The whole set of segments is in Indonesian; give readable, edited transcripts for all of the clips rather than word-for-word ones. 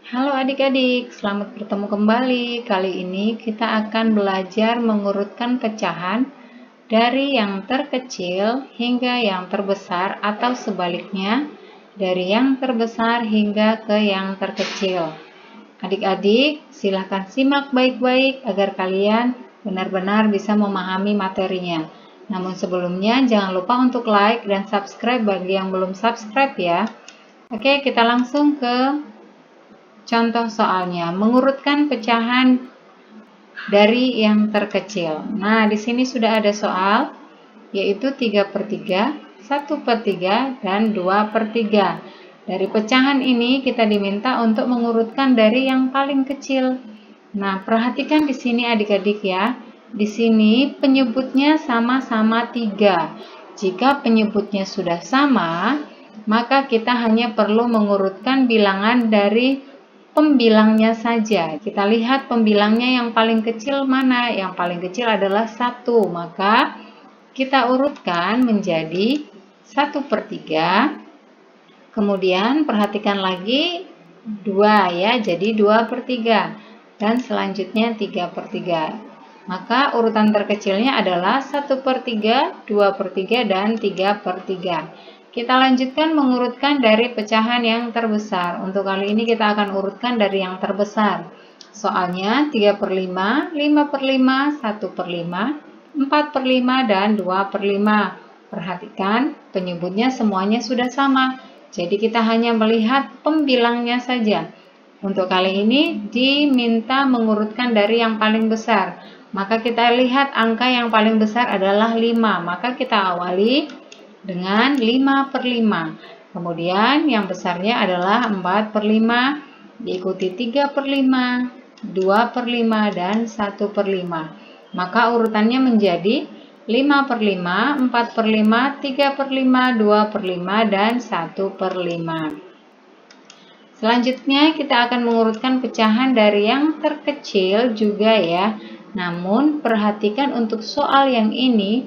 Halo adik-adik, selamat bertemu kembali. Kali ini kita akan belajar mengurutkan pecahan dari yang terkecil hingga yang terbesar atau sebaliknya, dari yang terbesar hingga ke yang terkecil. Adik-adik, silahkan simak baik-baik agar kalian benar-benar bisa memahami materinya. Namun sebelumnya jangan lupa untuk like dan subscribe bagi yang belum subscribe ya. Oke, kita langsung ke contoh soalnya, mengurutkan pecahan dari yang terkecil. Nah, di sini sudah ada soal, yaitu 3/3, 1/3, dan 2/3. Dari pecahan ini kita diminta untuk mengurutkan dari yang paling kecil. Nah, perhatikan di sini adik-adik ya. Di sini penyebutnya sama-sama 3. Jika penyebutnya sudah sama, maka kita hanya perlu mengurutkan bilangan dari pembilangnya saja. Kita lihat pembilangnya yang paling kecil mana? Yang paling kecil adalah 1. Maka kita urutkan menjadi 1/3. Kemudian perhatikan lagi 2 ya, jadi 2/3. Dan selanjutnya 3/3. Maka urutan terkecilnya adalah 1/3, 2/3, dan 3/3. Kita lanjutkan mengurutkan dari pecahan yang terbesar. Untuk kali ini kita akan urutkan dari yang terbesar. Soalnya 3/5, 5/5, 1/5, 4/5, dan 2/5. Perhatikan penyebutnya semuanya sudah sama. Jadi kita hanya melihat pembilangnya saja. Untuk kali ini diminta mengurutkan dari yang paling besar. Maka kita lihat angka yang paling besar adalah 5. Maka kita awali dengan 5/5. Kemudian yang besarnya adalah 4/5, diikuti 3/5, 2/5, dan 1/5. Maka urutannya menjadi 5/5, 4/5, 3/5, 2/5, dan 1/5. Selanjutnya kita akan mengurutkan pecahan dari yang terkecil juga ya. Namun perhatikan untuk soal yang ini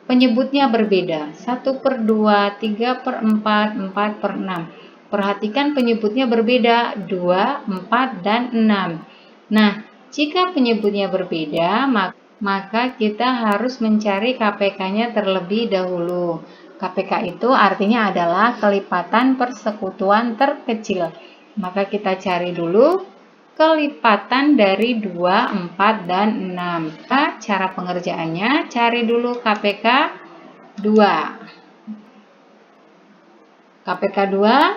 penyebutnya berbeda. 1/2, 3/4, 4/6. Perhatikan penyebutnya berbeda, 2, 4, dan 6. Nah, jika penyebutnya berbeda, maka kita harus mencari KPK-nya terlebih dahulu. KPK itu artinya adalah kelipatan persekutuan terkecil. Maka kita cari dulu kelipatan dari 2, 4, dan 6. Cara pengerjaannya, cari dulu KPK 2. KPK 2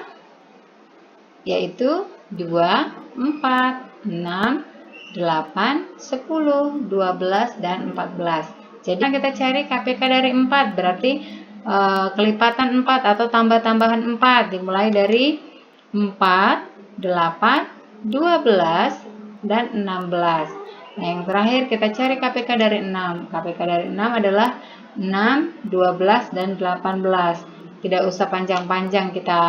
yaitu 2, 4, 6, 8, 10, 12, dan 14. Jadi kita cari KPK dari 4, berarti kelipatan 4 atau tambah-tambahan 4 dimulai dari 4, 8, 12, dan 16. Nah, yang terakhir kita cari KPK dari 6. KPK dari 6 adalah 6, 12, dan 18. Tidak usah panjang-panjang kita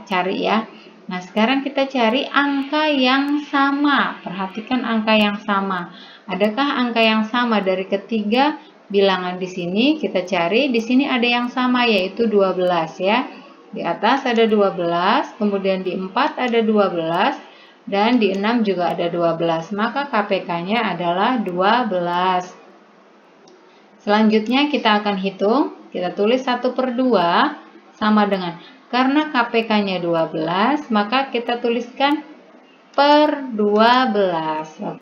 cari ya. Nah, sekarang kita cari angka yang sama. Perhatikan angka yang sama. Adakah angka yang sama dari ketiga bilangan di sini? Kita cari. Di sini ada yang sama, yaitu 12 ya. Di atas ada 12, kemudian di 4 ada 12, dan di 6 juga ada 12. Maka KPK-nya adalah 12. Selanjutnya kita akan hitung. Kita tulis 1/2 sama dengan, karena KPK-nya 12, maka kita tuliskan per 12.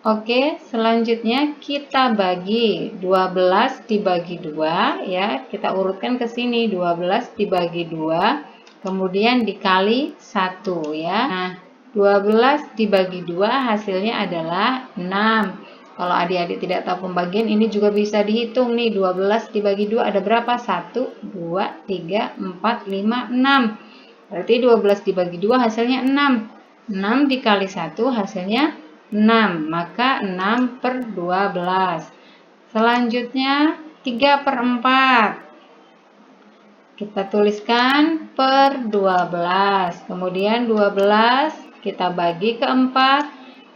Oke, selanjutnya kita bagi 12 dibagi 2 ya. Kita urutkan ke sini, 12 dibagi 2, kemudian dikali 1 ya. Nah, 12 dibagi 2 hasilnya adalah 6. Kalau adik-adik tidak tahu pembagian, ini juga bisa dihitung nih. 12 dibagi 2 ada berapa? 1, 2, 3, 4, 5, 6. Berarti 12 dibagi 2 hasilnya 6. 6 dikali 1 hasilnya 6, maka 6/12. Selanjutnya 3/4. Kita tuliskan per 12. Kemudian 12 kita bagi ke 4,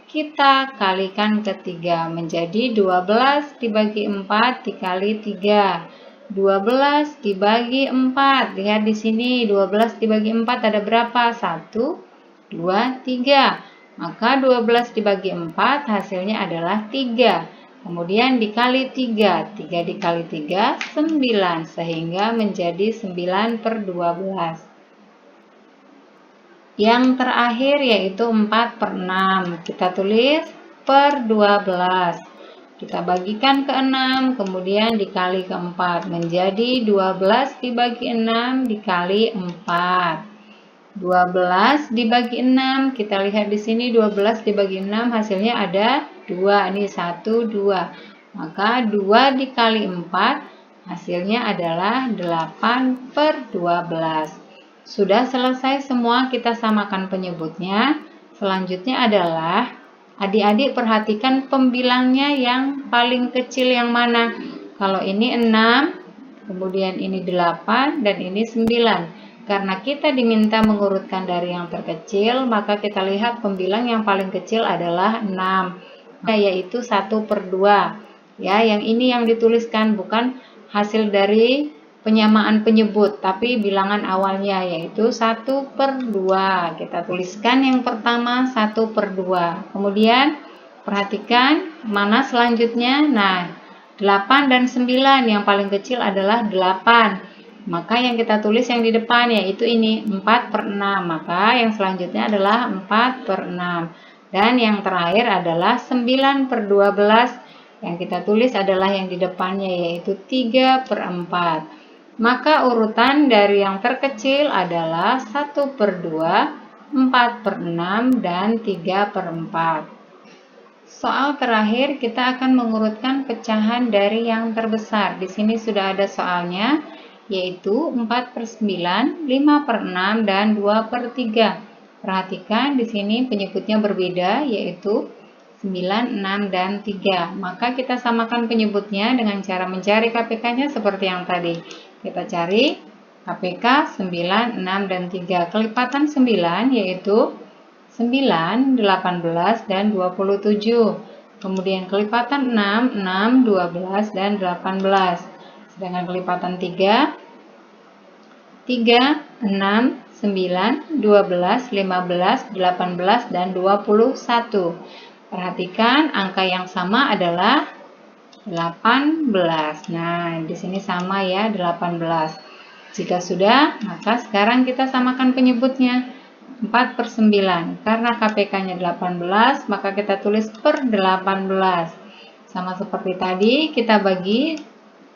kita kalikan ke 3 menjadi 12 dibagi 4 dikali 3. 12 dibagi 4. Lihat di sini 12 dibagi 4 ada berapa? 1, 2, 3. Maka 12 dibagi 4 hasilnya adalah 3. Kemudian dikali 3. 3 dikali 3, 9. Sehingga menjadi 9/12. Yang terakhir yaitu 4/6. Kita tulis per 12. Kita bagikan ke 6, kemudian dikali ke 4. Menjadi 12 dibagi 6 dikali 4. 12 dibagi 6. Kita lihat di sini 12 dibagi 6 hasilnya ada 2. Ini 1, 2. Maka 2 dikali 4 hasilnya adalah 8/12. Sudah selesai semua, kita samakan penyebutnya. Selanjutnya adalah adik-adik perhatikan pembilangnya yang paling kecil yang mana. Kalau ini 6, kemudian ini 8, dan ini 9. Karena kita diminta mengurutkan dari yang terkecil, maka kita lihat pembilang yang paling kecil adalah 6, yaitu 1/2. Ya, yang ini yang dituliskan, bukan hasil dari penyamaan penyebut, tapi bilangan awalnya yaitu 1/2. Kita tuliskan yang pertama 1/2. Kemudian perhatikan mana selanjutnya. Nah, 8 dan 9 yang paling kecil adalah 8. Maka yang kita tulis yang di depan yaitu ini 4/6. Maka yang selanjutnya adalah 4/6. Dan yang terakhir adalah 9/12. Yang kita tulis adalah yang di depannya yaitu 3/4. Maka urutan dari yang terkecil adalah 1/2, 4/6, dan 3/4. Soal terakhir kita akan mengurutkan pecahan dari yang terbesar. Di sini sudah ada soalnya, yaitu 4/9, 5/6, dan 2/3. Perhatikan di sini penyebutnya berbeda, yaitu 9, 6, dan 3. Maka kita samakan penyebutnya dengan cara mencari KPK-nya seperti yang tadi. Kita cari KPK 9, 6, dan 3. Kelipatan 9 yaitu 9, 18, dan 27. Kemudian kelipatan 6, 6, 12, dan 18. Sedangkan kelipatan 3, 3, 6, 9, 12, 15, 18, dan 21. Perhatikan angka yang sama adalah 18. Nah, di sini sama ya, 18. Jika sudah, maka sekarang kita samakan penyebutnya. 4/9. Karena KPK-nya 18, maka kita tulis per 18. Sama seperti tadi, kita bagi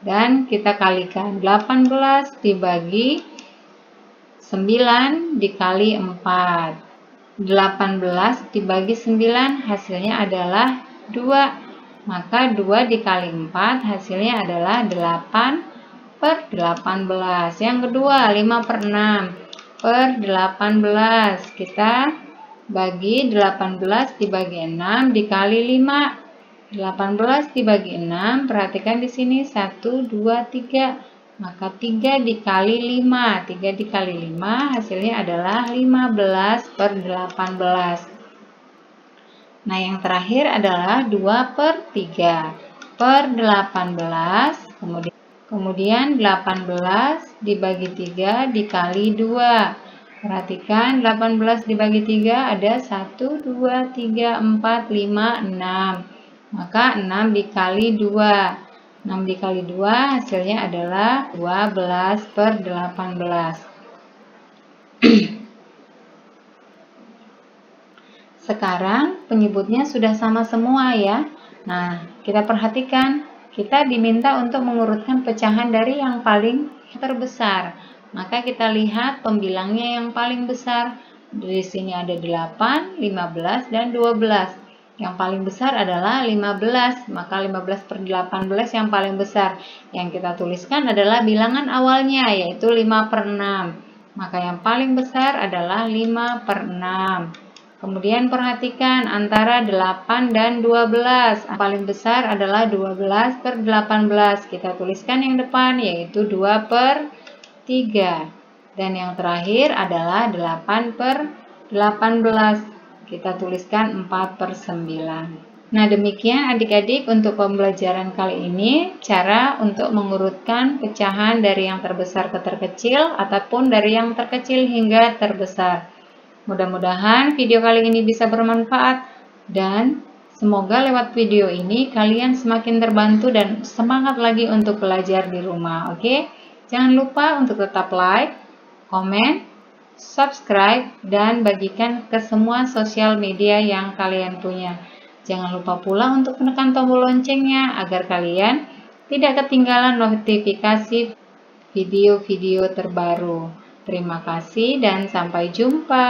dan kita kalikan. 18 dibagi 9 dikali 4. 18 dibagi 9 hasilnya adalah 2. Maka 2 dikali 4 hasilnya adalah 8/18. Yang kedua 5/6 per 18. Kita bagi 18 dibagi 6 dikali 5. 18 dibagi 6, perhatikan di sini 1, 2, 3. Maka 3 dikali 5. 3 dikali 5 hasilnya adalah 15/18. Nah, yang terakhir adalah 2/3 per 18, kemudian 18 dibagi 3 dikali 2. Perhatikan 18 dibagi 3 ada 1, 2, 3, 4, 5, 6. Maka 6 dikali 2. 6 dikali 2 hasilnya adalah 12/18. Sekarang penyebutnya sudah sama semua ya. Nah, kita perhatikan, kita diminta untuk mengurutkan pecahan dari yang paling terbesar. Maka kita lihat pembilangnya yang paling besar. Di sini ada 8, 15, dan 12. Yang paling besar adalah 15, maka 15/18 yang paling besar. Yang kita tuliskan adalah bilangan awalnya, yaitu 5/6. Maka yang paling besar adalah 5/6. Kemudian perhatikan antara 8 dan 12. Yang paling besar adalah 12/18. Kita tuliskan yang depan yaitu 2/3. Dan yang terakhir adalah 8/18. Kita tuliskan 4/9. Nah, demikian adik-adik untuk pembelajaran kali ini, cara untuk mengurutkan pecahan dari yang terbesar ke terkecil ataupun dari yang terkecil hingga terbesar. Mudah-mudahan video kali ini bisa bermanfaat dan semoga lewat video ini kalian semakin terbantu dan semangat lagi untuk belajar di rumah. Oke? Jangan lupa untuk tetap like, komen, subscribe, dan bagikan ke semua sosial media yang kalian punya. Jangan lupa pula untuk menekan tombol loncengnya agar kalian tidak ketinggalan notifikasi video-video terbaru. Terima kasih dan sampai jumpa.